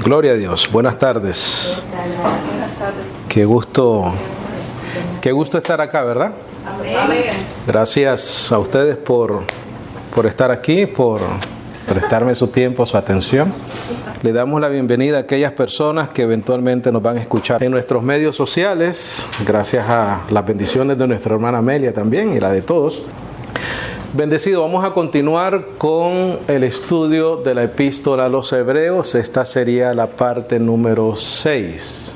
Gloria a Dios. Buenas tardes. Qué gusto estar acá, ¿verdad? Amén. Gracias a ustedes por estar aquí, por prestarme su tiempo, su atención. Le damos la bienvenida a aquellas personas que eventualmente nos van a escuchar en nuestros medios sociales, gracias a las bendiciones de nuestra hermana Amelia también y la de todos. Bendecido, vamos a continuar con el estudio de la epístola a los Hebreos. Esta sería la parte número 6.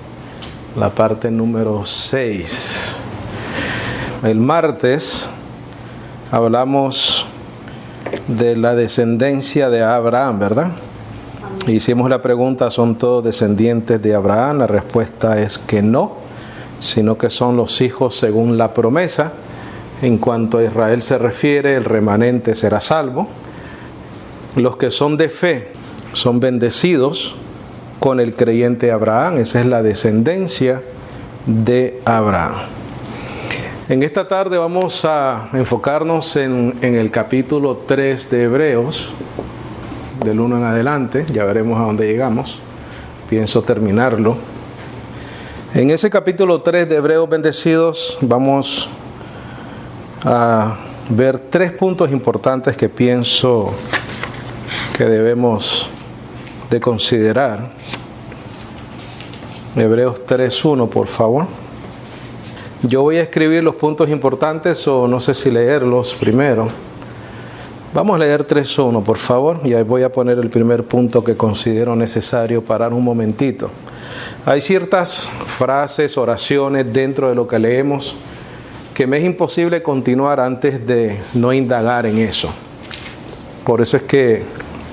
La parte número 6. El martes hablamos de la descendencia de Abraham, ¿verdad? Hicimos la pregunta, ¿son todos descendientes de Abraham? La respuesta es que no, sino que son los hijos según la promesa. En cuanto a Israel se refiere, el remanente será salvo. Los que son de fe son bendecidos con el creyente Abraham. Esa es la descendencia de Abraham. En esta tarde vamos a enfocarnos en el capítulo 3 de Hebreos, del 1 en adelante. Ya veremos a dónde llegamos. Pienso terminarlo. En ese capítulo 3 de Hebreos bendecidos vamos a ver 3 puntos importantes que pienso que debemos de considerar. Hebreos 3:1, por favor. Yo voy a escribir los puntos importantes, o no sé si leerlos primero. Vamos a leer 3:1, por favor, y ahí voy a poner el primer punto que considero necesario parar un momentito. Hay ciertas frases, oraciones dentro de lo que leemos que me es imposible continuar antes de no indagar en eso. Por eso es que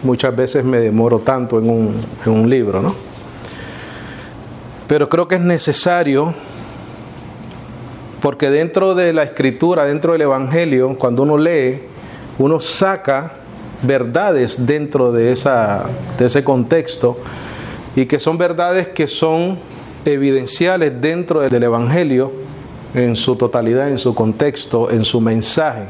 muchas veces me demoro tanto en un libro, ¿no? Pero creo que es necesario, porque dentro de la Escritura, dentro del Evangelio, cuando uno lee, uno saca verdades dentro de ese contexto, y que son verdades que son evidenciales dentro del Evangelio, en su totalidad, en su contexto, en su mensaje.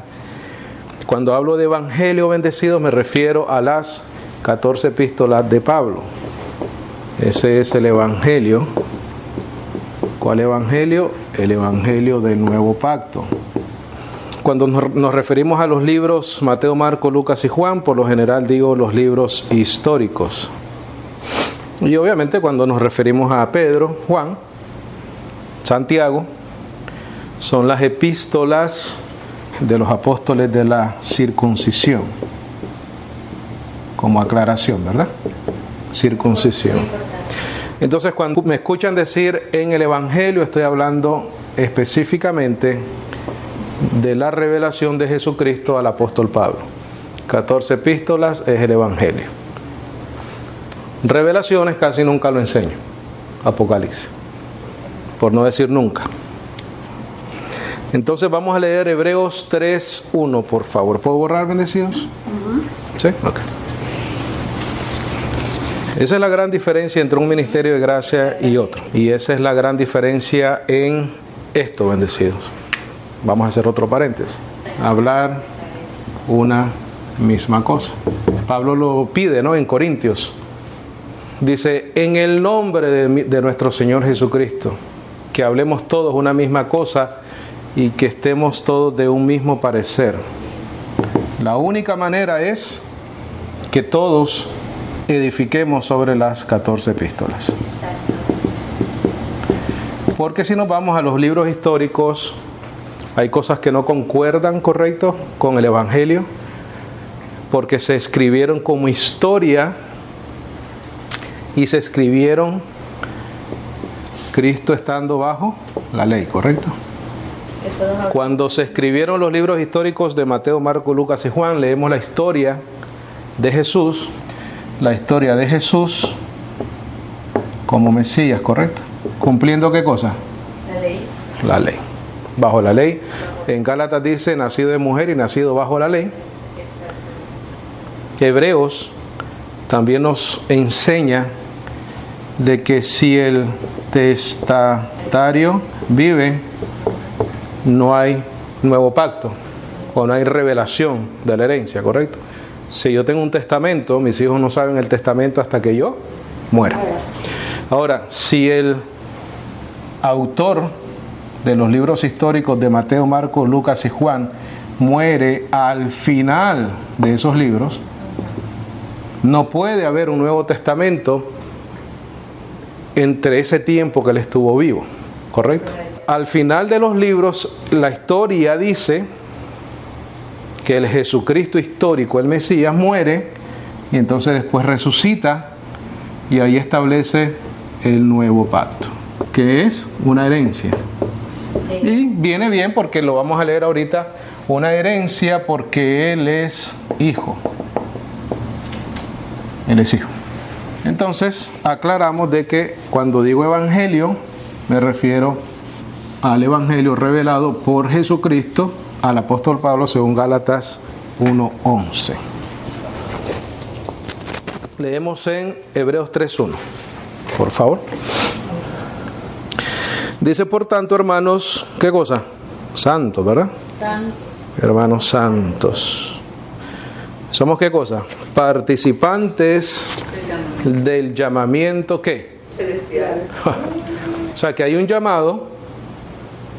Cuando hablo de evangelio bendecido me refiero a las 14 epístolas de Pablo. Ese es el evangelio. ¿Cuál evangelio? El evangelio del nuevo pacto. Cuando nos referimos a los libros Mateo, Marcos, Lucas y Juan, por lo general digo los libros históricos. Y obviamente cuando nos referimos a Pedro, Juan, Santiago, son las epístolas de los apóstoles de la circuncisión. Como aclaración, ¿verdad? Circuncisión. Entonces, cuando me escuchan decir en el Evangelio, estoy hablando específicamente de la revelación de Jesucristo al apóstol Pablo. 14 epístolas es el Evangelio. Revelaciones casi nunca lo enseño. Apocalipsis. Por no decir nunca. Entonces vamos a leer Hebreos 3:1, por favor. ¿Puedo borrar, bendecidos? ¿Sí? Ok. Esa es la gran diferencia entre un ministerio de gracia y otro. Y esa es la gran diferencia en esto, bendecidos. Vamos a hacer otro paréntesis. Hablar una misma cosa. Pablo lo pide, ¿no? En Corintios. Dice, en el nombre de nuestro Señor Jesucristo, que hablemos todos una misma cosa y que estemos todos de un mismo parecer. La única manera es que todos edifiquemos sobre las 14 epístolas. Porque si nos vamos a los libros históricos, hay cosas que no concuerdan, ¿correcto?, con el Evangelio, porque se escribieron como historia y se escribieron Cristo estando bajo la ley, ¿correcto? Cuando se escribieron los libros históricos de Mateo, Marcos, Lucas y Juan, leemos la historia de Jesús. La historia de Jesús como Mesías, ¿correcto? ¿Cumpliendo qué cosa? La ley. La ley. Bajo la ley. En Gálatas dice, nacido de mujer y nacido bajo la ley. Hebreos también nos enseña de que si el testatario vive, no hay nuevo pacto o no hay revelación de la herencia, ¿correcto? Si yo tengo un testamento, mis hijos no saben el testamento hasta que yo muera. Ahora, si el autor de los libros históricos de Mateo, Marcos, Lucas y Juan muere al final de esos libros, no puede haber un Nuevo Testamento entre ese tiempo que él estuvo vivo, ¿correcto? Al final de los libros, la historia dice que el Jesucristo histórico, el Mesías, muere y entonces después resucita y ahí establece el nuevo pacto, que es una herencia. Y viene bien porque lo vamos a leer ahorita, una herencia porque Él es hijo. Él es hijo. Entonces, aclaramos de que cuando digo evangelio, me refiero al evangelio revelado por Jesucristo al apóstol Pablo según Gálatas 1:11. Leemos en Hebreos 3:1, por favor. Dice, por tanto, hermanos, ¿qué cosa? Santos, ¿verdad? Santos. Hermanos santos. ¿Somos qué cosa? Participantes del llamamiento, ¿qué? Celestial. O sea, que hay un llamado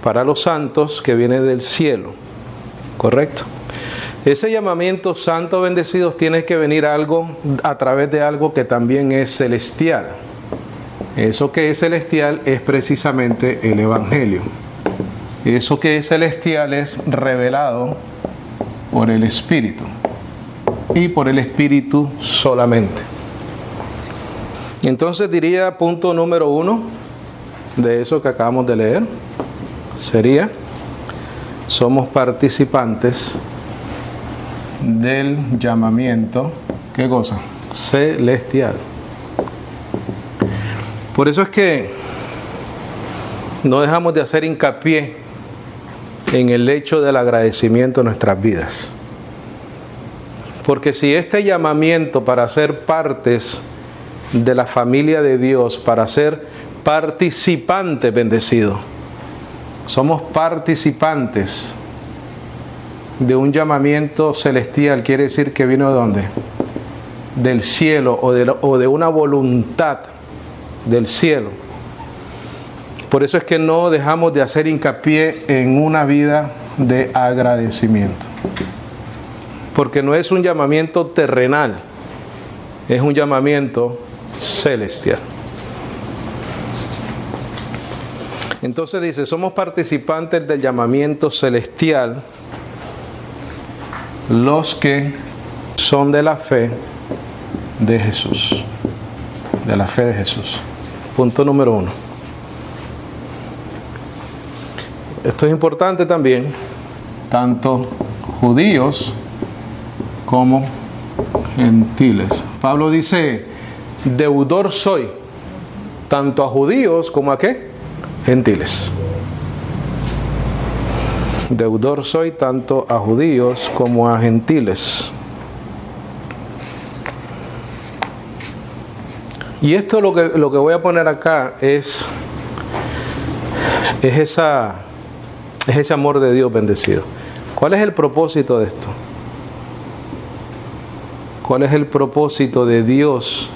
para los santos que viene del cielo, ¿correcto? Ese llamamiento, santos bendecidos, tiene que venir algo a través de algo que también es celestial. Eso que es celestial es precisamente el evangelio. Eso que es celestial es revelado por el Espíritu y por el Espíritu solamente. Entonces diría punto número 1 de eso que acabamos de leer sería: somos participantes del llamamiento, ¿qué cosa? Celestial. Por eso es que no dejamos de hacer hincapié en el hecho del agradecimiento en nuestras vidas. Porque si este llamamiento para ser partes de la familia de Dios, para ser participantes bendecidos, somos participantes de un llamamiento celestial, quiere decir que vino de ¿dónde? Del cielo o de una voluntad del cielo. Por eso es que no dejamos de hacer hincapié en una vida de agradecimiento. Porque no es un llamamiento terrenal, es un llamamiento celestial. Entonces dice, somos participantes del llamamiento celestial, los que son de la fe de Jesús. De la fe de Jesús. Punto número 1. Esto es importante también, tanto judíos como gentiles. Pablo dice, deudor soy, tanto a judíos como a ¿qué? Gentiles. Deudor soy tanto a judíos como a gentiles. Y esto lo que voy a poner acá es ese amor de Dios bendecido. ¿Cuál es el propósito de esto? ¿Cuál es el propósito de Dios?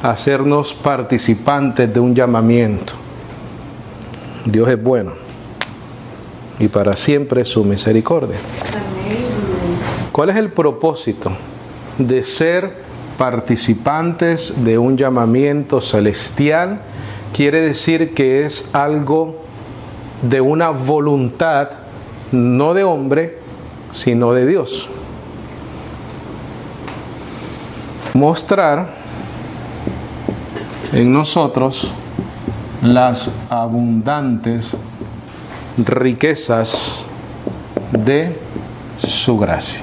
Hacernos participantes de un llamamiento. Dios es bueno y para siempre su misericordia. ¿Cuál es el propósito de ser participantes de un llamamiento celestial? Quiere decir que es algo de una voluntad, no de hombre, sino de Dios. Mostrar en nosotros las abundantes riquezas de su gracia.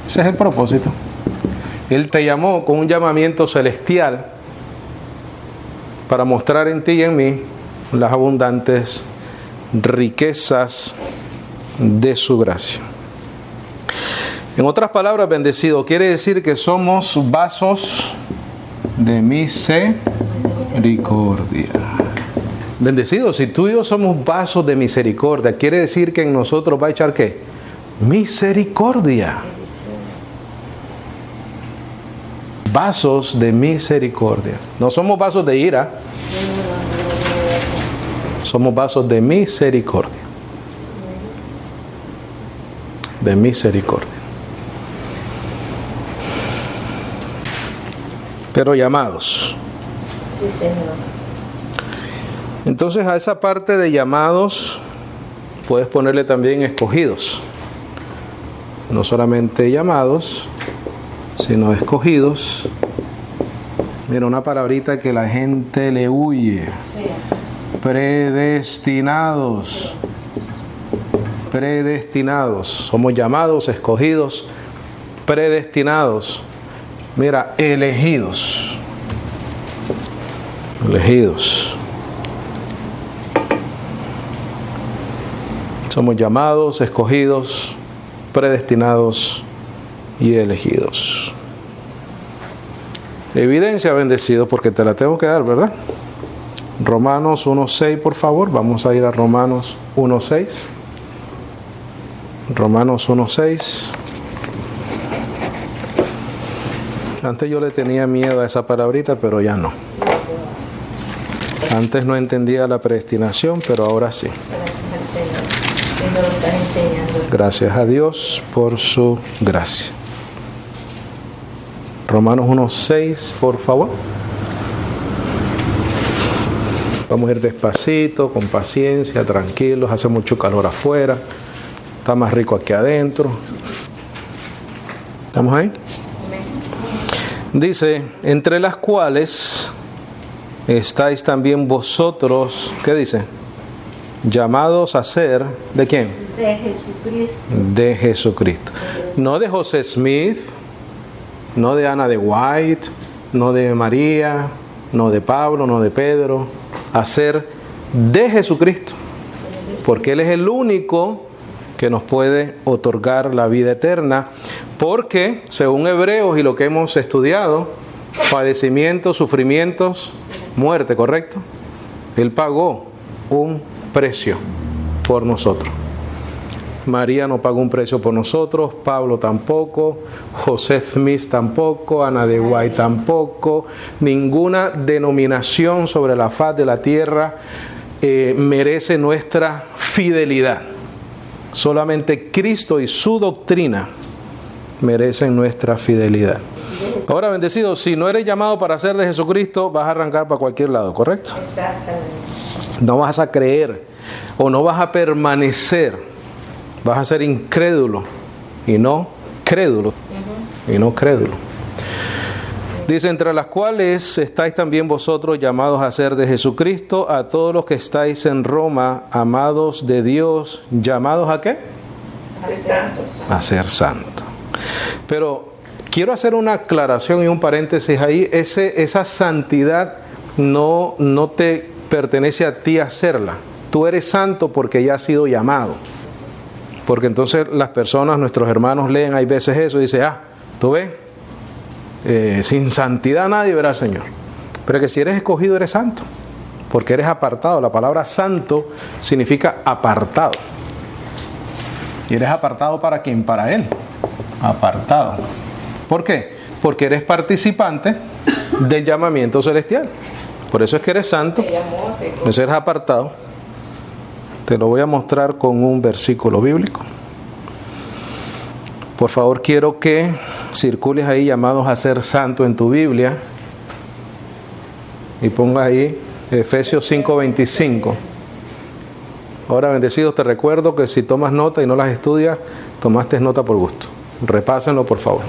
Ese es el propósito. Él te llamó con un llamamiento celestial para mostrar en ti y en mí las abundantes riquezas de su gracia. En otras palabras, bendecido quiere decir que somos vasos de misericordia. Bendecido, si tú y yo somos vasos de misericordia, quiere decir que en nosotros va a echar ¿qué? Misericordia. vasos de misericordia. No somos vasos de ira, somos vasos de misericordia. De misericordia. Pero llamados. Sí, Señor. Entonces a esa parte de llamados puedes ponerle también escogidos. No solamente llamados, sino escogidos. Mira, una palabrita que la gente le huye. Sí. Predestinados. Predestinados. Somos llamados, escogidos, predestinados. Mira, elegidos. Elegidos. Somos llamados, escogidos, predestinados y elegidos. Evidencia, bendecido, porque te la tengo que dar, ¿verdad? Romanos 1:6, por favor. Vamos a ir a Romanos 1:6. Romanos 1:6. Antes yo le tenía miedo a esa palabrita, pero ya no. Antes no entendía la predestinación, pero ahora sí. Gracias al Señor. Que nos lo estás enseñando. Gracias a Dios por su gracia. Romanos 1:6, por favor. Vamos a ir despacito, con paciencia, tranquilos. Hace mucho calor afuera. Está más rico aquí adentro. ¿Estamos ahí? Dice, entre las cuales estáis también vosotros, ¿qué dice? Llamados a ser, ¿de quién? De Jesucristo. De Jesucristo. No de José Smith, no de Ana de White, no de María, no de Pablo, no de Pedro. A ser de Jesucristo. Porque Él es el único que nos puede otorgar la vida eterna. Porque, según Hebreos y lo que hemos estudiado, padecimientos, sufrimientos, muerte, ¿correcto? Él pagó un precio por nosotros. María no pagó un precio por nosotros, Pablo tampoco, José Smith tampoco, Ana de White tampoco, ninguna denominación sobre la faz de la tierra merece nuestra fidelidad. Solamente Cristo y su doctrina merecen nuestra fidelidad. Ahora, bendecido, si no eres llamado para ser de Jesucristo, vas a arrancar para cualquier lado, ¿correcto? Exactamente. No vas a creer o no vas a permanecer. Vas a ser incrédulo y no crédulo. Y no crédulo. Dice, entre las cuales estáis también vosotros llamados a ser de Jesucristo, a todos los que estáis en Roma, amados de Dios, ¿llamados a qué? A ser santos. A ser santos. Pero quiero hacer una aclaración y un paréntesis ahí. Esa santidad no te pertenece a ti hacerla. Tú eres santo porque ya has sido llamado. Porque entonces las personas, nuestros hermanos leen hay veces eso y dicen, ¿tú ves? Sin santidad nadie verá al Señor. Pero que si eres escogido eres santo, porque eres apartado. La palabra santo significa apartado. ¿Y eres apartado para quién? Para Él. Apartado. ¿Por qué? Porque eres participante del llamamiento celestial. Por eso es que eres santo. Por eso eres apartado. Te lo voy a mostrar con un versículo bíblico. Por favor, quiero que circules ahí llamados a ser santo en tu Biblia. Y ponga ahí Efesios 5:25. Ahora, bendecidos, te recuerdo que si tomas nota y no las estudias, tomaste nota por gusto. Repásenlo, por favor.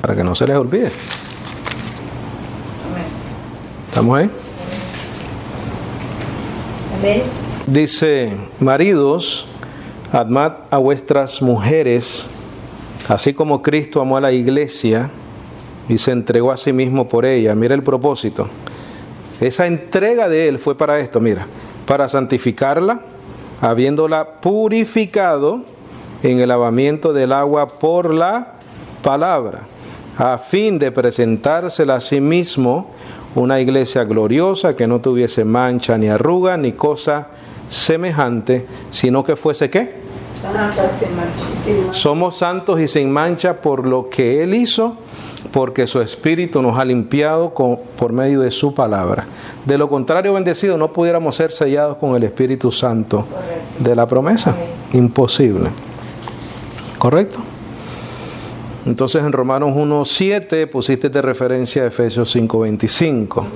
Para que no se les olvide. ¿Estamos ahí? Dice, maridos, amad a vuestras mujeres, así como Cristo amó a la iglesia y se entregó a sí mismo por ella. Mira el propósito. Esa entrega de Él fue para esto, mira, para santificarla, habiéndola purificado en el lavamiento del agua por la palabra, a fin de presentársela a sí mismo una iglesia gloriosa, que no tuviese mancha ni arruga ni cosa semejante, sino que fuese ¿qué? Somos santos y sin mancha por lo que Él hizo, porque su Espíritu nos ha limpiado por medio de su palabra. De lo contrario, bendecido, no pudiéramos ser sellados con el Espíritu Santo de la promesa. Imposible. ¿Correcto? Entonces en Romanos 1:7 pusiste de referencia a Efesios 5:25.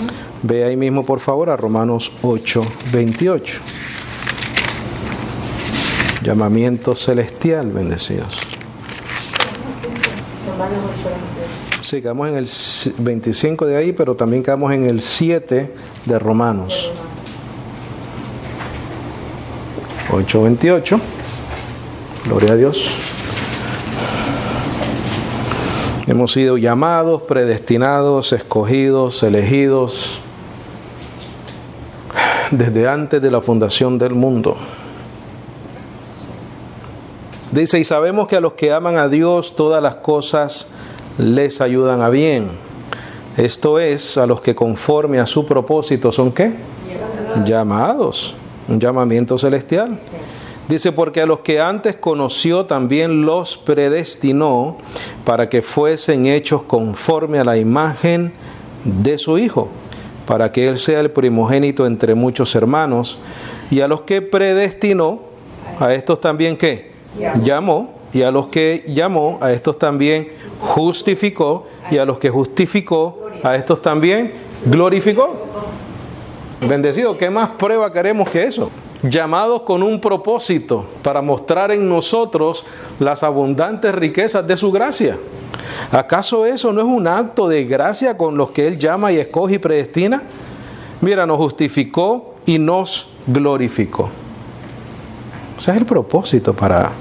Ve ahí mismo por favor a Romanos 8:28. Llamamiento celestial, bendecidos. Sí, quedamos en el 25 de ahí, pero también quedamos en el 7 de Romanos. 8:28. Gloria a Dios. Hemos sido llamados, predestinados, escogidos, elegidos desde antes de la fundación del mundo. Dice, y sabemos que a los que aman a Dios todas las cosas les ayudan a bien. Esto es, a los que conforme a su propósito son ¿qué? Llamados. Un llamamiento celestial. Dice, porque a los que antes conoció también los predestinó para que fuesen hechos conforme a la imagen de su Hijo, para que Él sea el primogénito entre muchos hermanos. Y a los que predestinó, a estos también ¿qué? Llamó. Y a los que llamó, a estos también justificó. Y a los que justificó, a estos también glorificó. Bendecido, ¿qué más prueba queremos que eso? Llamados con un propósito para mostrar en nosotros las abundantes riquezas de su gracia. ¿Acaso eso no es un acto de gracia con los que Él llama y escoge y predestina? Mira, nos justificó y nos glorificó. Ese es el propósito para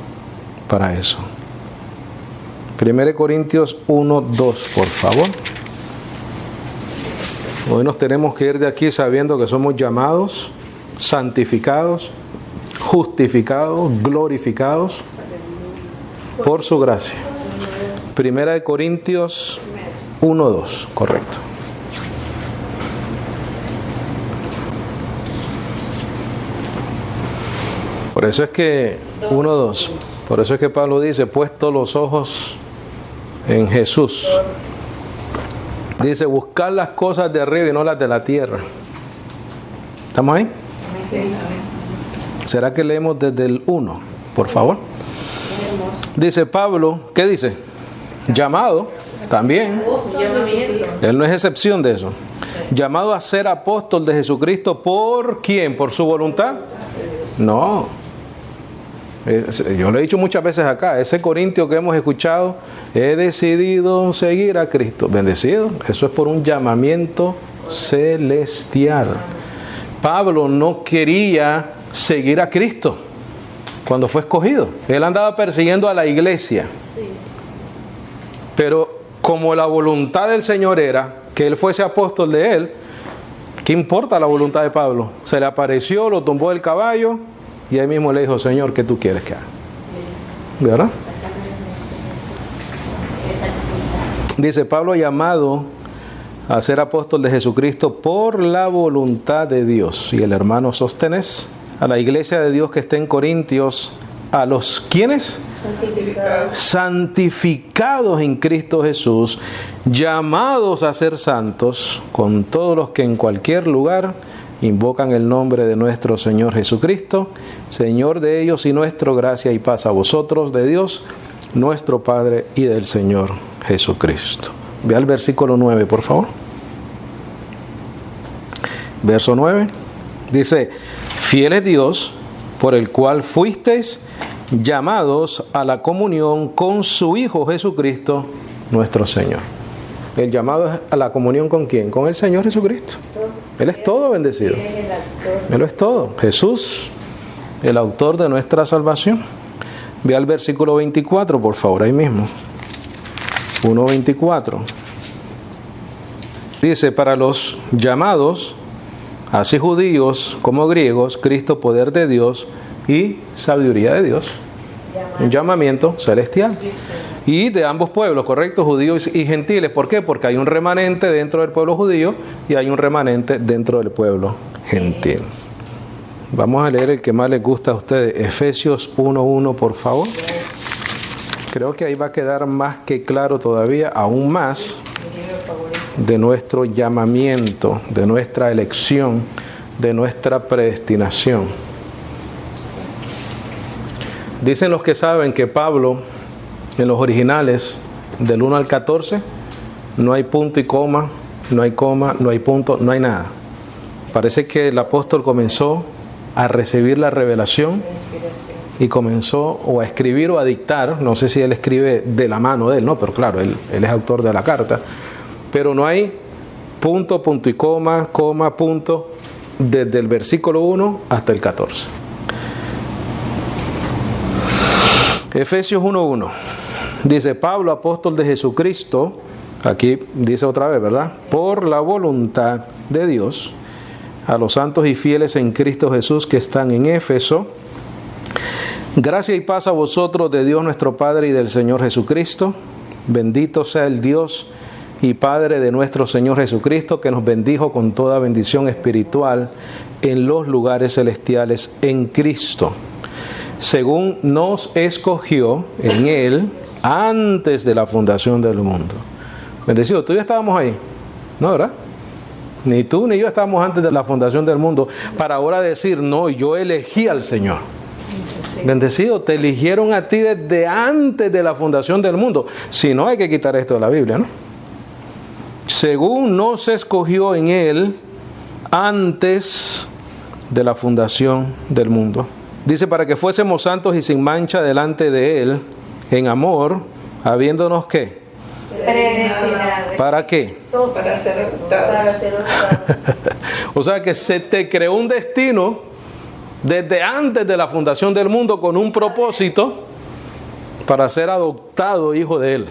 eso. 1 Corintios 1:2, por favor. Hoy nos tenemos que ir de aquí sabiendo que somos llamados, santificados, justificados, glorificados por su gracia. 1 Corintios 1:2, correcto. Por eso es que 1:2. Por eso es que Pablo dice, puesto los ojos en Jesús. Dice, buscar las cosas de arriba y no las de la tierra. ¿Estamos ahí? ¿Será que leemos desde el 1, por favor? Dice Pablo, ¿qué dice? Llamado, también. Él no es excepción de eso. Llamado a ser apóstol de Jesucristo, ¿por quién? ¿Por su voluntad? No. Yo lo he dicho muchas veces acá, ese corintio que hemos escuchado, he decidido seguir a Cristo. Bendecido, eso es por un llamamiento celestial. Pablo no quería seguir a Cristo cuando fue escogido. Él andaba persiguiendo a la iglesia. Pero como la voluntad del Señor era que él fuese apóstol de Él, ¿qué importa la voluntad de Pablo? Se le apareció, lo tumbó del caballo y ahí mismo le dijo, Señor, ¿qué tú quieres que haga? ¿Verdad? Dice Pablo, llamado a ser apóstol de Jesucristo por la voluntad de Dios. Y el hermano Sóstenes, a la iglesia de Dios que está en Corintios, a los ¿quiénes? Santificados en Cristo Jesús, llamados a ser santos, con todos los que en cualquier lugar invocan el nombre de nuestro Señor Jesucristo, Señor de ellos y nuestro, gracia y paz a vosotros, de Dios, nuestro Padre y del Señor Jesucristo. Ve al versículo 9, por favor. Verso 9. Dice, fiel es Dios, por el cual fuisteis llamados a la comunión con su Hijo Jesucristo, nuestro Señor. El llamado es a la comunión ¿con quién? Con el Señor Jesucristo. Él es todo, bendecido. Él es todo. Jesús, el autor de nuestra salvación. Ve al versículo 24, por favor, ahí mismo. 1:24. Dice, para los llamados, así judíos como griegos, Cristo poder de Dios y sabiduría de Dios. Un llamamiento celestial. Y de ambos pueblos, correcto, judíos y gentiles. ¿Por qué? Porque hay un remanente dentro del pueblo judío y hay un remanente dentro del pueblo gentil. Vamos a leer el que más les gusta a ustedes, Efesios 1:1, por favor. Creo que ahí va a quedar más que claro todavía, aún más, de nuestro llamamiento, de nuestra elección, de nuestra predestinación. Dicen los que saben que Pablo, en los originales, del 1 al 14, no hay punto y coma, no hay coma, no hay punto, no hay nada. Parece que el apóstol comenzó a recibir la revelación y comenzó o a escribir o a dictar, no sé si él escribe de la mano de él, no, pero claro, él es autor de la carta, pero no hay punto, punto y coma, punto, desde el versículo 1 hasta el 14. Efesios 1:1 dice: Pablo, apóstol de Jesucristo, aquí dice otra vez, ¿verdad? Por la voluntad de Dios, a los santos y fieles en Cristo Jesús que están en Éfeso, gracia y paz a vosotros de Dios nuestro Padre y del Señor Jesucristo. Bendito sea el Dios y Padre de nuestro Señor Jesucristo, que nos bendijo con toda bendición espiritual en los lugares celestiales en Cristo, según nos escogió en Él antes de la fundación del mundo. Bendecido, tú y yo estábamos ahí, ¿no, verdad? Ni tú ni yo estábamos antes de la fundación del mundo para ahora decir, no, yo elegí al Señor. Bendecido, te eligieron a ti desde antes de la fundación del mundo. Si no, hay que quitar esto de la Biblia, ¿no? Según nos escogió en Él antes de la fundación del mundo. Dice, para que fuésemos santos y sin mancha delante de Él, en amor, habiéndonos ¿qué? Predestinado. ¿Para qué? Todo para ser adoptados. O sea que se te creó un destino desde antes de la fundación del mundo con un propósito para ser adoptado hijo de Él.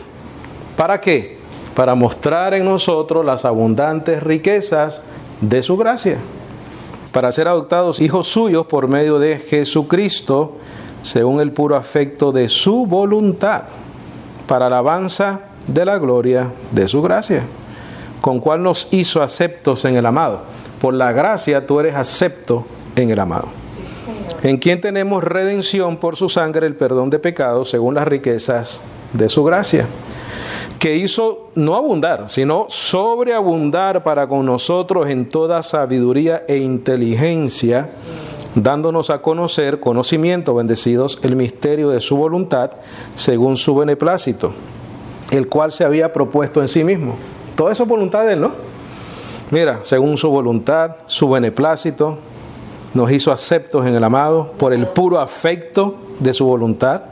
¿Para qué? Para mostrar en nosotros las abundantes riquezas de su gracia. Para ser adoptados hijos suyos por medio de Jesucristo, según el puro afecto de su voluntad, para alabanza de la gloria de su gracia, con cual nos hizo aceptos en el amado. Por la gracia tú eres acepto en el amado, en quien tenemos redención por su sangre, el perdón de pecados, según las riquezas de su gracia, que hizo no abundar, sino sobreabundar para con nosotros en toda sabiduría e inteligencia, dándonos a conocer conocimiento, bendecidos, el misterio de su voluntad, según su beneplácito, el cual se había propuesto en sí mismo. Todo eso es voluntad de Él, ¿no? Mira, según su voluntad, su beneplácito, nos hizo aceptos en el amado, por el puro afecto de su voluntad.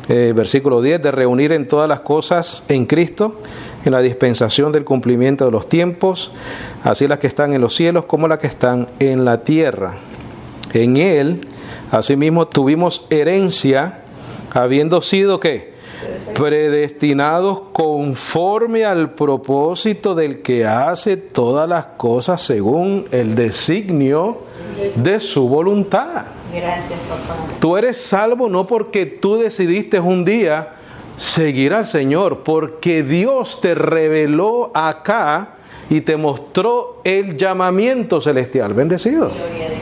Versículo 10, de reunir en todas las cosas en Cristo, en la dispensación del cumplimiento de los tiempos, así las que están en los cielos como las que están en la tierra. En Él, asimismo, tuvimos herencia, habiendo sido, ¿qué? Predestinados conforme al propósito del que hace todas las cosas según el designio de su voluntad. Gracias, papá. Tú eres salvo no porque tú decidiste un día seguir al Señor, porque Dios te reveló acá y te mostró el llamamiento celestial. Bendecido. Gloria a Dios.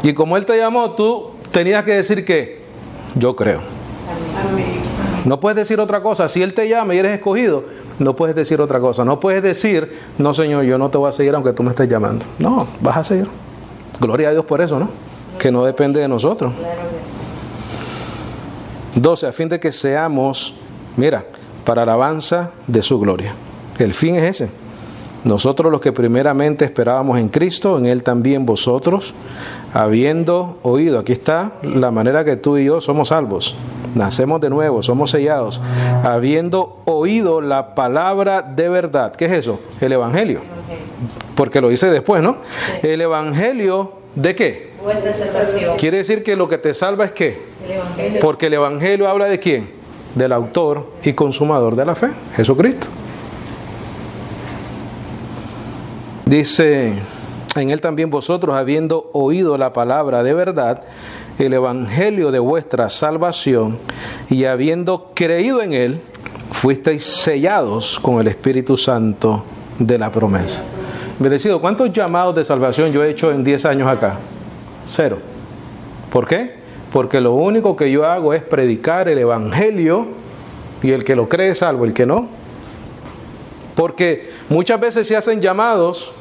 Y como Él te llamó, tú tenías que decir que yo creo. Amén. No puedes decir otra cosa. Si Él te llama y eres escogido, no puedes decir otra cosa. No puedes decir, no Señor, yo no te voy a seguir aunque tú me estés llamando. No, vas a seguir. Gloria a Dios por eso, ¿no? Que no depende de nosotros. Claro que sí. 12, a fin de que seamos, mira, para alabanza de su gloria. El fin es ese. Nosotros los que primeramente esperábamos en Cristo, en Él también vosotros, habiendo oído. Aquí está la manera que tú y yo somos salvos. Nacemos de nuevo, somos sellados. Habiendo oído la palabra de verdad. ¿Qué es eso? El Evangelio. Porque lo dice después, ¿no? Sí. El Evangelio, ¿de qué? Vuestra salvación. Quiere decir que lo que te salva es ¿qué? El Evangelio. Porque el Evangelio habla de ¿quién? Del autor y consumador de la fe, Jesucristo. Dice, en Él también vosotros, habiendo oído la palabra de verdad, el Evangelio de vuestra salvación, y habiendo creído en Él, fuisteis sellados con el Espíritu Santo de la promesa. Bendecido, ¿cuántos llamados de salvación yo he hecho en 10 años acá? 0. ¿Por qué? Porque lo único que yo hago es predicar el evangelio y el que lo cree es salvo, el que no. Porque muchas veces se hacen llamados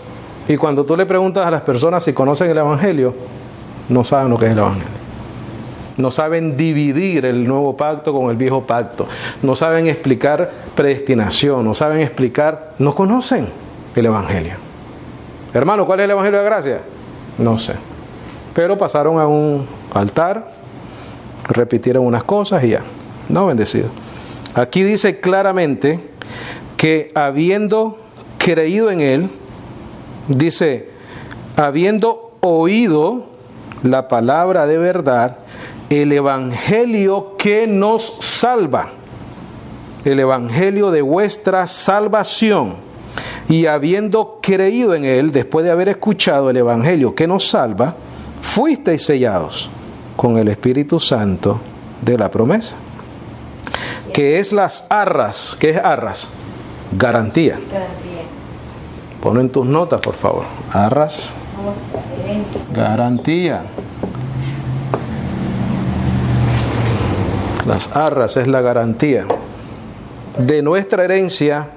y cuando tú le preguntas a las personas si conocen el evangelio, no saben lo que es el evangelio. No saben dividir el nuevo pacto con el viejo pacto. No saben explicar predestinación. No saben explicar, no conocen el evangelio. Hermano, ¿cuál es el evangelio de gracia? No sé. Pero pasaron a un altar, repitieron unas cosas y ya. No, bendecido. Aquí dice claramente que habiendo creído en Él, dice, habiendo oído la palabra de verdad, el evangelio que nos salva, el evangelio de vuestra salvación, y habiendo creído en Él, después de haber escuchado el evangelio que nos salva, fuisteis sellados con el Espíritu Santo de la promesa, que es las arras. ¿Qué es arras? Garantía. Ponlo en tus notas, por favor. Arras, garantía. Las arras es la garantía de nuestra herencia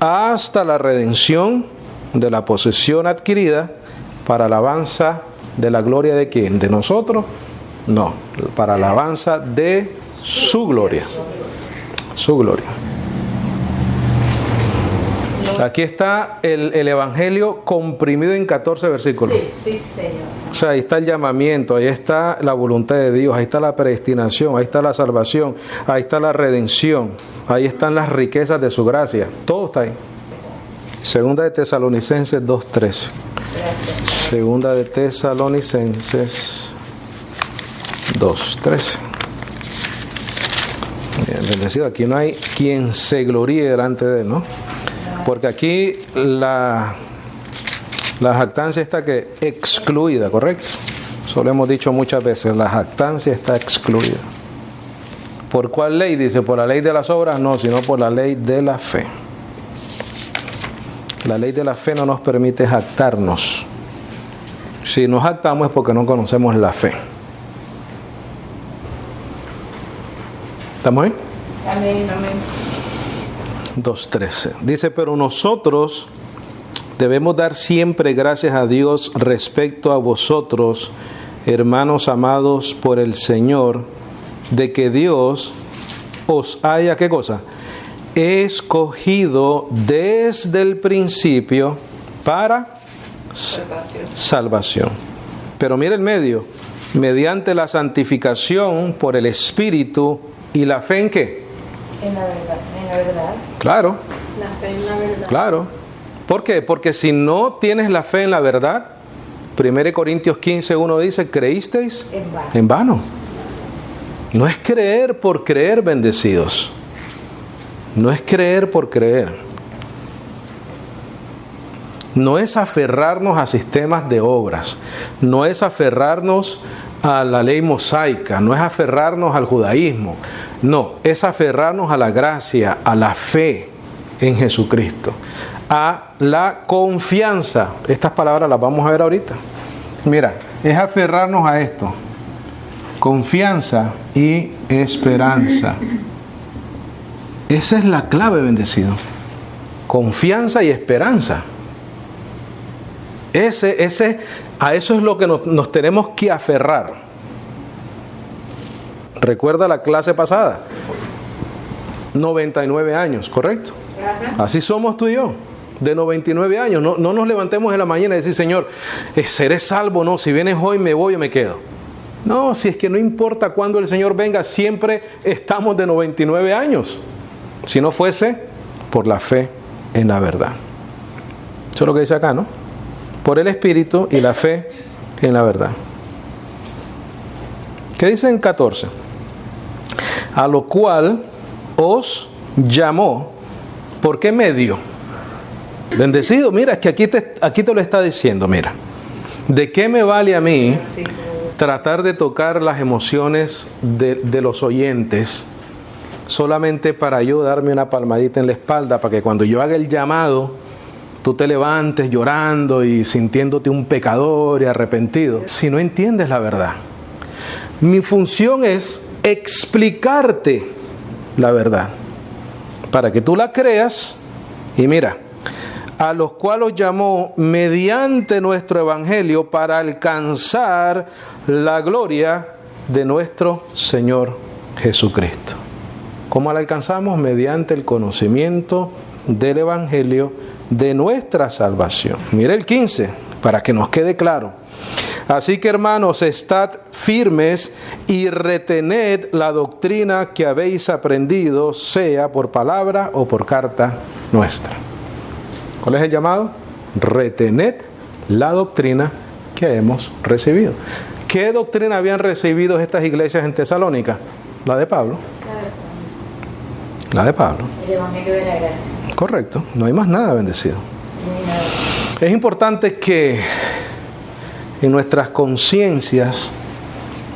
hasta la redención de la posesión adquirida para alabanza de la gloria de ¿quién? ¿De nosotros? No, para alabanza de su gloria. Su gloria. Aquí está el evangelio comprimido en 14 versículos. Sí, Señor. O sea, ahí está el llamamiento, ahí está la voluntad de Dios, ahí está la predestinación, ahí está la salvación, ahí está la redención, ahí están las riquezas de su gracia. Todo está ahí. Segunda de Tesalonicenses 2:13. Segunda de Tesalonicenses 2:13. Bien, bendecido. Aquí no hay quien se gloríe delante de él, ¿no? Porque aquí la jactancia está que excluida, ¿correcto? Eso lo hemos dicho muchas veces, la jactancia está excluida. ¿Por cuál ley? Dice, ¿por la ley de las obras? No, sino por la ley de la fe. La ley de la fe no nos permite jactarnos. Si nos jactamos es porque no conocemos la fe. ¿Estamos ahí? Amén, amén. 2:13. Dice, pero nosotros debemos dar siempre gracias a Dios respecto a vosotros, hermanos amados por el Señor, de que Dios os haya, ¿qué cosa? Escogido desde el principio para salvación. Pero mira el medio, mediante la santificación por el Espíritu y la fe en ¿qué? En la verdad. En la verdad. Claro. La fe en la verdad. Claro. ¿Por qué? Porque si no tienes la fe en la verdad, 1 Corintios 15:1 dice, ¿creísteis? En vano. No es creer por creer, bendecidos. No es creer por creer. No es aferrarnos a sistemas de obras. No es aferrarnos a la ley mosaica. No es aferrarnos al judaísmo. No, es aferrarnos a la gracia, a la fe en Jesucristo, a la confianza. Estas palabras las vamos a ver ahorita. Mira, es aferrarnos a esto. Confianza y esperanza. Esa es la clave, bendecido. Confianza y esperanza. A eso es lo que nos tenemos que aferrar. Recuerda la clase pasada. 99 años, ¿correcto? Así somos tú y yo. De 99 años. No nos levantemos en la mañana y decir, Señor, seré salvo. No, si vienes hoy me voy o me quedo. No, si es que no importa cuándo el Señor venga, siempre estamos de 99 años. Si no fuese por la fe en la verdad. Eso es lo que dice acá, ¿no? Por el Espíritu y la fe en la verdad. ¿Qué dice en 14? A lo cual os llamó. ¿Por qué medio? Bendecido, mira, es que aquí te lo está diciendo, mira. ¿De qué me vale a mí tratar de tocar las emociones de los oyentes solamente para yo darme una palmadita en la espalda para que cuando yo haga el llamado tú te levantes llorando y sintiéndote un pecador y arrepentido, si no entiendes la verdad. Mi función es explicarte la verdad, para que tú la creas. Y mira, a los cuales llamó mediante nuestro evangelio para alcanzar la gloria de nuestro Señor Jesucristo. ¿Cómo la alcanzamos? Mediante el conocimiento del evangelio de nuestra salvación. Mire el 15, para que nos quede claro. Así que, hermanos, estad firmes y retened la doctrina que habéis aprendido, sea por palabra o por carta nuestra. ¿Cuál es el llamado? Retened la doctrina que hemos recibido. ¿Qué doctrina habían recibido estas iglesias en Tesalónica? La de Pablo. La de Pablo. El Evangelio de la Gracia. Correcto, no hay más nada, bendecido. No hay nada. Es importante que en nuestras conciencias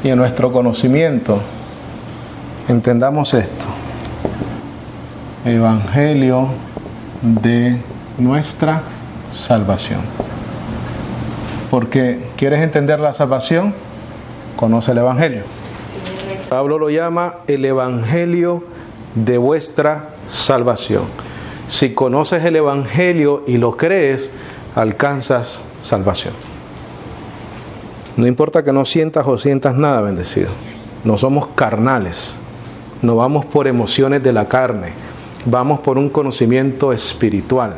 y en nuestro conocimiento entendamos esto. Evangelio de nuestra salvación. Porque ¿quieres entender la salvación? Conoce el Evangelio. Pablo lo llama el Evangelio de vuestra salvación. Si conoces el Evangelio y lo crees, alcanzas salvación. No importa que no sientas o sientas nada, bendecido. No somos carnales. No vamos por emociones de la carne. Vamos por un conocimiento espiritual,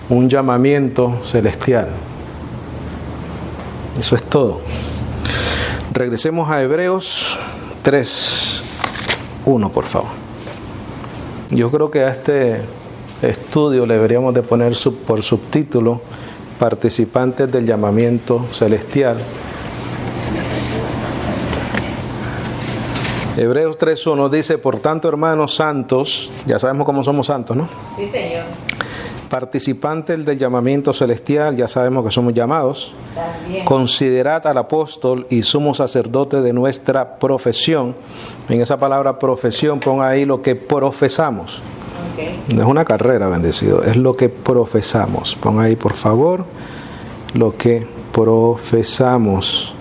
un llamamiento celestial. Eso es todo. Regresemos a Hebreos 3:1, por favor. Yo creo que a este estudio le deberíamos de poner por subtítulo participantes del llamamiento celestial. Hebreos 3:1 dice: por tanto, hermanos santos, ya sabemos cómo somos santos, ¿no? Sí, Señor. Participantes del llamamiento celestial, ya sabemos que somos llamados. También. Considerad al apóstol y sumo sacerdote de nuestra profesión. En esa palabra profesión, pon ahí lo que profesamos. Okay. No es una carrera, bendecido, es lo que profesamos. Pon ahí, por favor, lo que profesamos.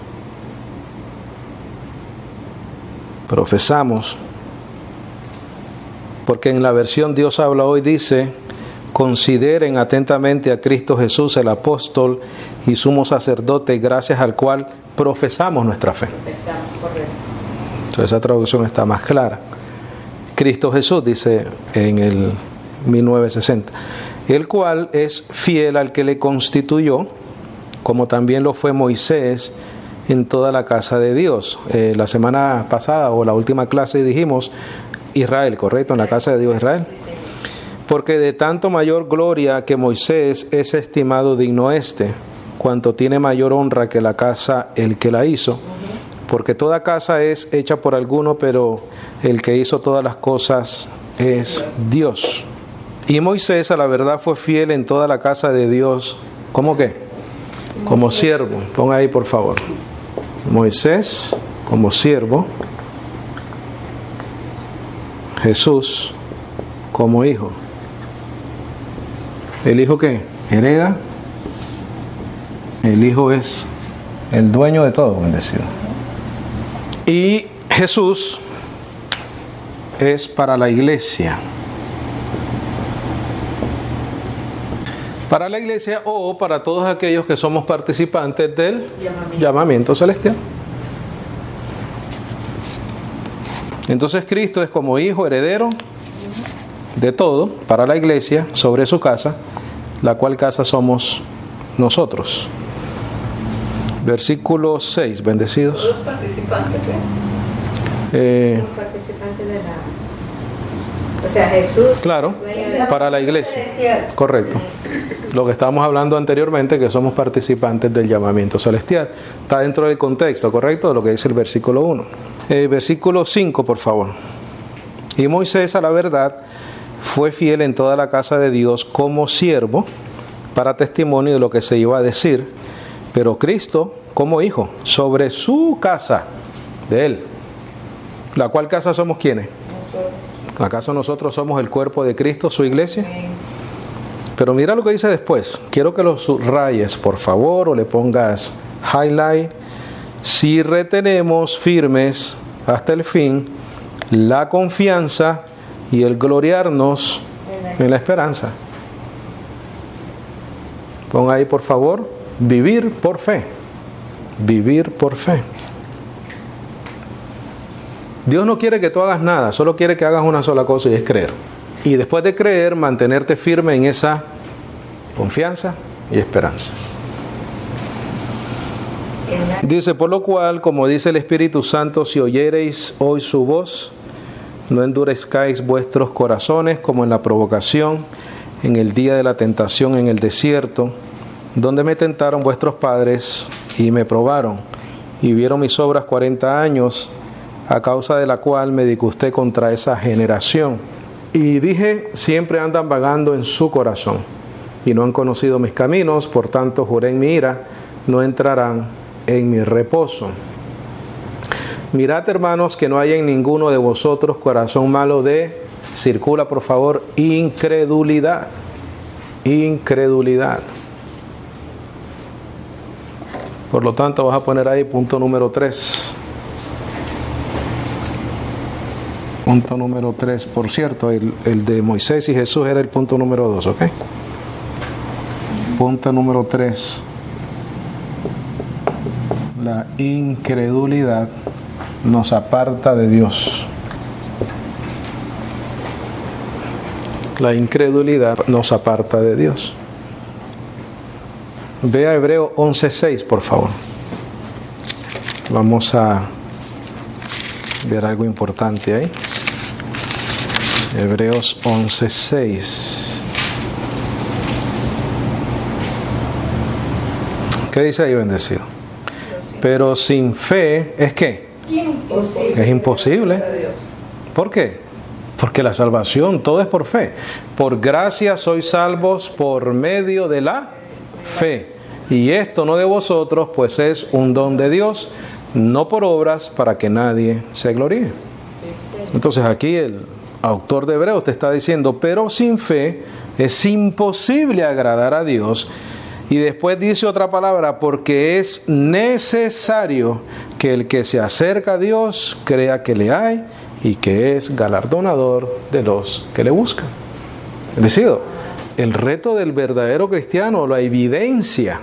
Profesamos. Porque en la versión Dios habla hoy dice: consideren atentamente a Cristo Jesús, el apóstol y sumo sacerdote, gracias al cual profesamos nuestra fe. Empezamos, correcto. Entonces esa traducción está más clara. Cristo Jesús, dice en el 1960, el cual es fiel al que le constituyó, como también lo fue Moisés en toda la casa de Dios. La semana pasada o la última clase dijimos Israel, ¿correcto? En la casa de Dios Israel. Porque de tanto mayor gloria que Moisés es estimado digno cuanto tiene mayor honra que la casa el que la hizo. Porque toda casa es hecha por alguno, pero el que hizo todas las cosas es Dios. Y Moisés a la verdad fue fiel en toda la casa de Dios. ¿Cómo qué? Como siervo. Pon ahí, por favor. Moisés como siervo. Jesús como hijo. ¿El hijo qué? Hereda. El hijo es el dueño de todo, bendecido. Y Jesús es para la iglesia. Para la iglesia o para todos aquellos que somos participantes del llamamiento celestial. Entonces Cristo es como hijo heredero de todo para la iglesia sobre su casa, la cual casa somos nosotros. Versículo 6, bendecidos. ¿Todos participantes qué? Los participantes de la... O sea, Jesús. Claro, para la iglesia. Correcto. Lo que estábamos hablando anteriormente, que somos participantes del llamamiento celestial. Está dentro del contexto, ¿correcto? De lo que dice el versículo 1. Versículo 5, por favor. Y Moisés, a la verdad, fue fiel en toda la casa de Dios como siervo, para testimonio de lo que se iba a decir. Pero Cristo, como hijo, sobre su casa, de él. ¿La cual casa somos quiénes? Nosotros. ¿Acaso nosotros somos el cuerpo de Cristo, su iglesia? Pero mira lo que dice después. Quiero que lo subrayes, por favor, o le pongas highlight. Si retenemos firmes hasta el fin la confianza y el gloriarnos en la esperanza. Pon ahí, por favor, vivir por fe. Vivir por fe. Dios no quiere que tú hagas nada, solo quiere que hagas una sola cosa y es creer. Y después de creer, mantenerte firme en esa confianza y esperanza. Dice, por lo cual, como dice el Espíritu Santo, si oyereis hoy su voz, no endurezcáis vuestros corazones como en la provocación, en el día de la tentación en el desierto, donde me tentaron vuestros padres y me probaron, y vieron mis obras 40 años, a causa de la cual me disgusté contra esa generación. Y dije, siempre andan vagando en su corazón, y no han conocido mis caminos, por tanto juré en mi ira, no entrarán en mi reposo. Mirad, hermanos, que no haya en ninguno de vosotros corazón malo de, circula por favor, incredulidad. Incredulidad. Por lo tanto, vas a poner ahí punto número 3. Punto número 3. Por cierto, el de Moisés y Jesús era el punto número 2, ¿ok? Punto número 3. La incredulidad nos aparta de Dios. La incredulidad nos aparta de Dios. Ve a Hebreos 11:6, por favor. Vamos a ver algo importante ahí. Hebreos 11:6. ¿Qué dice ahí, bendecido? Pero sin fe, ¿es qué? Es imposible. ¿Por qué? Porque la salvación, todo es por fe. Por gracia sois salvos por medio de la fe. Y esto no de vosotros, pues es un don de Dios, no por obras, para que nadie se gloríe. Entonces aquí el autor de Hebreos te está diciendo, pero sin fe es imposible agradar a Dios. Y después dice otra palabra, porque es necesario que el que se acerca a Dios crea que le hay y que es galardonador de los que le buscan. Es decir, el reto del verdadero cristiano, la evidencia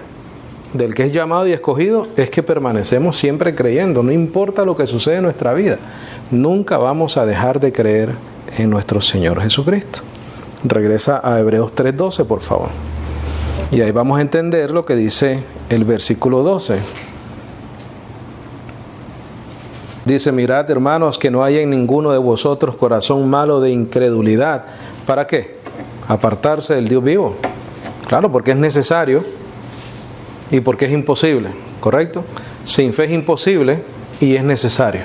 del que es llamado y escogido, es que permanecemos siempre creyendo, no importa lo que sucede en nuestra vida. Nunca vamos a dejar de creer en nuestro Señor Jesucristo. Regresa a Hebreos 3:12, por favor. Y ahí vamos a entender lo que dice el versículo 12. Dice, mirad, hermanos, que no haya en ninguno de vosotros corazón malo de incredulidad. ¿Para qué? Apartarse del Dios vivo. Claro, porque es necesario y porque es imposible, ¿correcto? Sin fe es imposible y es necesario.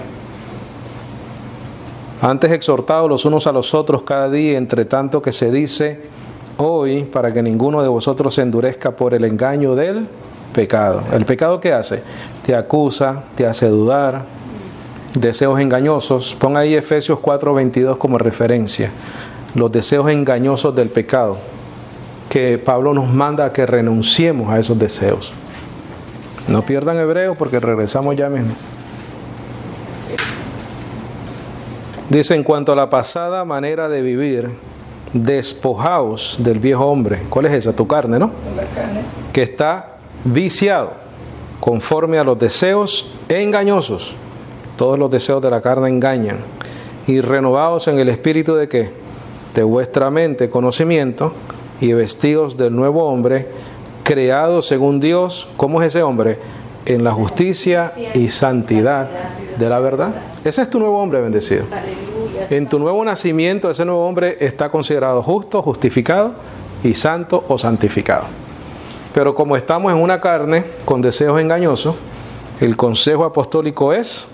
Antes exhortados los unos a los otros cada día, entre tanto que se dice hoy, para que ninguno de vosotros se endurezca por el engaño del pecado. ¿El pecado qué hace? Te acusa, te hace dudar, deseos engañosos. Pon ahí Efesios 4:22 como referencia. Los deseos engañosos del pecado, que Pablo nos manda a que renunciemos a esos deseos. No pierdan Hebreos porque regresamos ya mismo. Dice, en cuanto a la pasada manera de vivir, despojaos del viejo hombre. ¿Cuál es esa? Tu carne, ¿no? La carne. Que está viciado conforme a los deseos engañosos. Todos los deseos de la carne engañan. Y renovaos en el espíritu de ¿qué? De vuestra mente, conocimiento, y vestidos del nuevo hombre, creado según Dios. ¿Cómo es ese hombre? En la justicia y santidad de la verdad. Ese es tu nuevo hombre, bendecido. En tu nuevo nacimiento, ese nuevo hombre está considerado justo, justificado y santo o santificado. Pero como estamos en una carne con deseos engañosos, el consejo apostólico es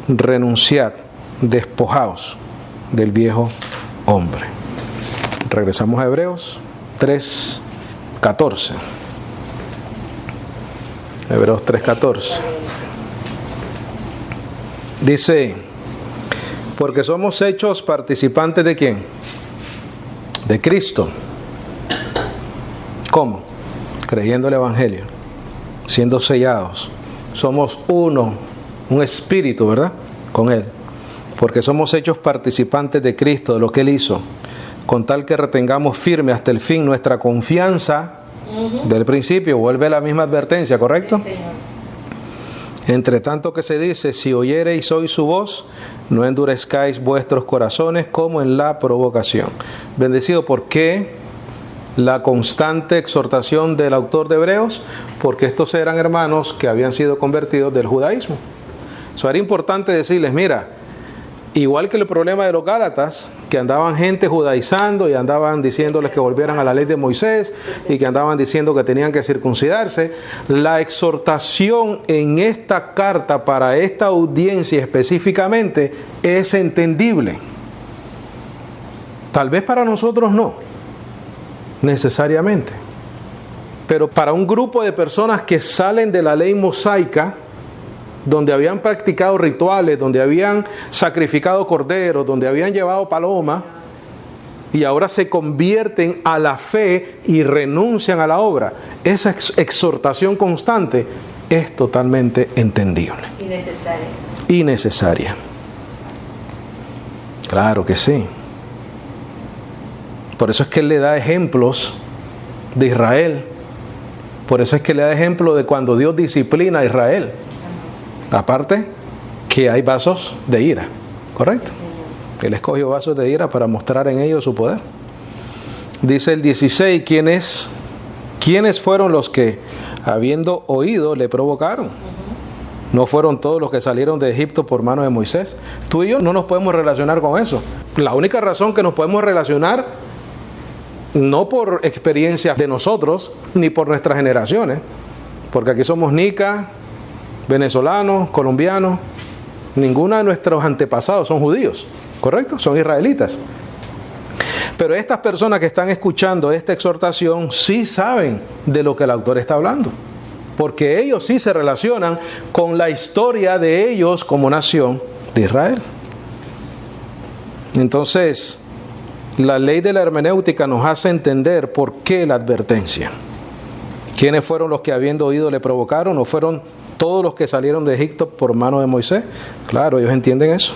renunciad, despojaos del viejo hombre. Regresamos a Hebreos 3:14. Hebreos 3:14. Dice, porque somos hechos participantes ¿de quién? De Cristo. ¿Cómo? Creyendo el Evangelio, siendo sellados. Somos uno, un espíritu, ¿verdad? Con Él. Porque somos hechos participantes de Cristo, de lo que Él hizo. Con tal que retengamos firme hasta el fin nuestra confianza del principio. Vuelve la misma advertencia, ¿correcto? Sí, Señor. Entre tanto que se dice, si oyereis hoy su voz, no endurezcáis vuestros corazones como en la provocación. Bendecido, ¿por qué la constante exhortación del autor de Hebreos? Porque estos eran hermanos que habían sido convertidos del judaísmo. Eso era importante decirles, mira, igual que el problema de los Gálatas, que andaban gente judaizando y andaban diciéndoles que volvieran a la ley de Moisés y que andaban diciendo que tenían que circuncidarse, la exhortación en esta carta para esta audiencia específicamente es entendible. Tal vez para nosotros no, necesariamente. Pero para un grupo de personas que salen de la ley mosaica, donde habían practicado rituales, donde habían sacrificado corderos, donde habían llevado paloma, y ahora se convierten a la fe y renuncian a la obra, esa exhortación constante es totalmente entendible. Y necesaria. Claro que sí. Por eso es que Él le da ejemplos de Israel. Por eso es que le da ejemplo de cuando Dios disciplina a Israel. Aparte que hay vasos de ira, ¿correcto? Él escogió vasos de ira para mostrar en ellos su poder. Dice el 16, ¿quiénes fueron los que, habiendo oído, le provocaron? No fueron todos los que salieron de Egipto por mano de Moisés. Tú y yo no nos podemos relacionar con eso. La única razón que nos podemos relacionar, no por experiencias de nosotros, ni por nuestras generaciones, porque aquí somos nicas, venezolanos, colombianos, ninguno de nuestros antepasados son judíos, ¿correcto? Son israelitas. Pero estas personas que están escuchando esta exhortación sí saben de lo que el autor está hablando, porque ellos sí se relacionan con la historia de ellos como nación de Israel. Entonces, la ley de la hermenéutica nos hace entender por qué la advertencia. ¿Quiénes fueron los que habiendo oído le provocaron? ¿No fueron todos los que salieron de Egipto por mano de Moisés? Claro, ellos entienden eso.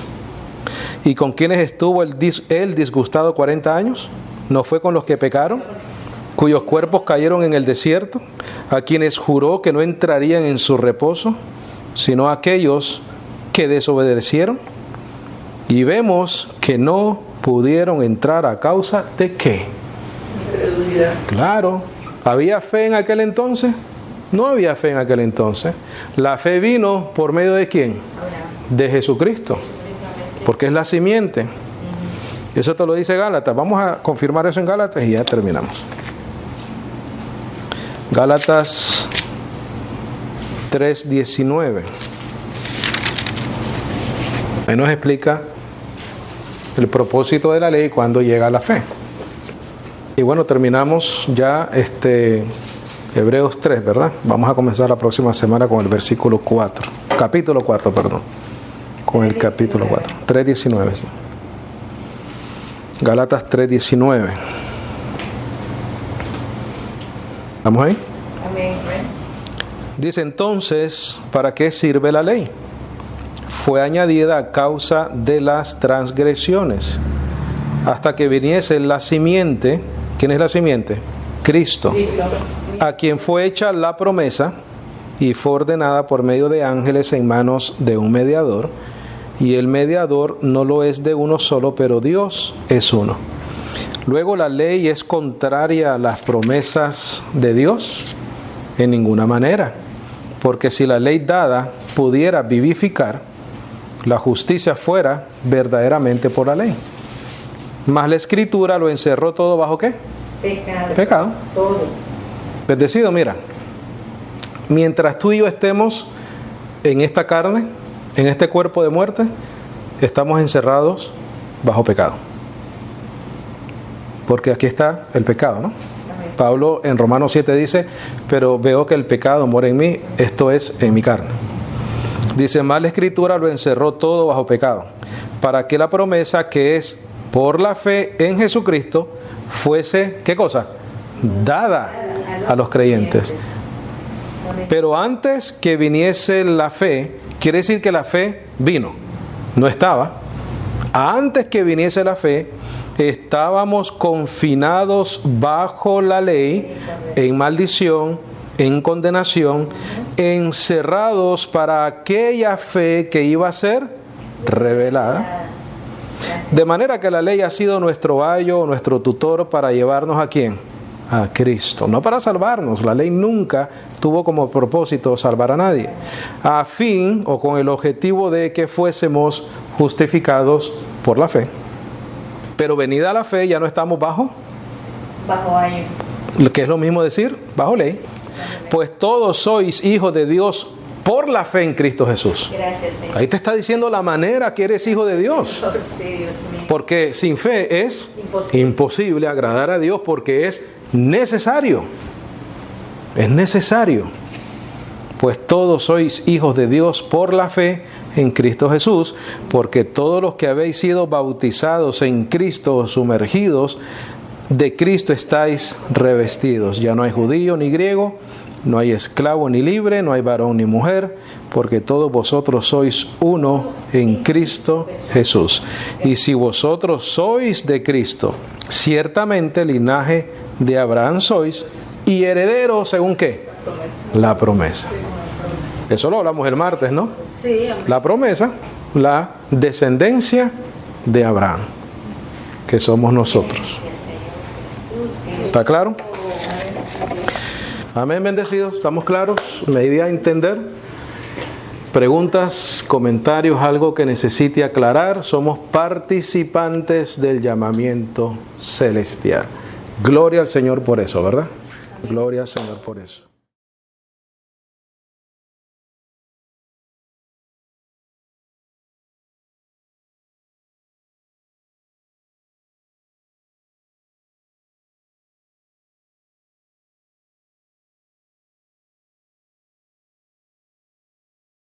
¿Y con quiénes estuvo él disgustado 40 años? ¿No fue con los que pecaron, cuyos cuerpos cayeron en el desierto, a quienes juró que no entrarían en su reposo, sino a aquellos que desobedecieron? Y vemos que no pudieron entrar a causa de ¿qué? Incredulidad. Claro. ¿Había fe en aquel entonces? No había fe en aquel entonces. La fe vino por medio de ¿quién? De Jesucristo. Porque es la simiente. Eso te lo dice Gálatas. Vamos a confirmar eso en Gálatas y ya terminamos. Gálatas 3:19. Ahí nos explica el propósito de la ley cuando llega la fe. Y bueno, terminamos ya Hebreos 3, ¿verdad? Vamos a comenzar la próxima semana con el versículo 4. Capítulo 4, perdón. Con el capítulo 4. 3:19, sí. Gálatas 3:19. ¿Estamos ahí? Amén. Dice entonces, ¿para qué sirve la ley? Fue añadida a causa de las transgresiones, hasta que viniese la simiente. ¿Quién es la simiente? Cristo, a quien fue hecha la promesa y fue ordenada por medio de ángeles en manos de un mediador, y el mediador no lo es de uno solo, pero Dios es uno. Luego, ¿la ley es contraria a las promesas de Dios? En ninguna manera, porque si la ley dada pudiera vivificar, la justicia fuera verdaderamente por la ley. Mas la Escritura lo encerró todo bajo ¿qué? Pecado. Todo. Bendecido, mira, mientras tú y yo estemos en esta carne, en este cuerpo de muerte, estamos encerrados bajo pecado. Porque aquí está el pecado, ¿no? Pablo en Romanos 7 dice, pero veo que el pecado mora en mí, esto es en mi carne. Dice, mas la Escritura lo encerró todo bajo pecado, para que la promesa que es por la fe en Jesucristo fuese, ¿qué cosa? Dada a los creyentes. Pero antes que viniese la fe, quiere decir que la fe vino, no estaba. Antes que viniese la fe, estábamos confinados bajo la ley, en maldición, en condenación, encerrados para aquella fe que iba a ser revelada. De manera que la ley ha sido nuestro ayo, nuestro tutor para llevarnos ¿a quién? A Cristo. No para salvarnos. La ley nunca tuvo como propósito salvar a nadie. A fin o con el objetivo de que fuésemos justificados por la fe. Pero venida la fe ya no estamos bajo ayo. Lo que es lo mismo decir bajo ley. Pues todos sois hijos de Dios por la fe en Cristo Jesús. Gracias, Señor. Ahí te está diciendo la manera que eres hijo de Dios. Sí, Dios mío. Porque sin fe es imposible agradar a Dios, porque es necesario. Es necesario. Pues todos sois hijos de Dios por la fe en Cristo Jesús, porque todos los que habéis sido bautizados en Cristo o sumergidos, de Cristo estáis revestidos. Ya no hay judío ni griego, no hay esclavo ni libre, no hay varón ni mujer, porque todos vosotros sois uno en Cristo Jesús. Y si vosotros sois de Cristo, ciertamente linaje de Abraham sois, y herederos según ¿qué? La promesa. Eso lo hablamos el martes, ¿no? Sí, amén. La promesa, la descendencia de Abraham, que somos nosotros. ¿Está claro? Amén, bendecidos. ¿Estamos claros? ¿Me di a entender? Preguntas, comentarios, algo que necesite aclarar. Somos participantes del llamamiento celestial. Gloria al Señor por eso, ¿verdad? Gloria al Señor por eso.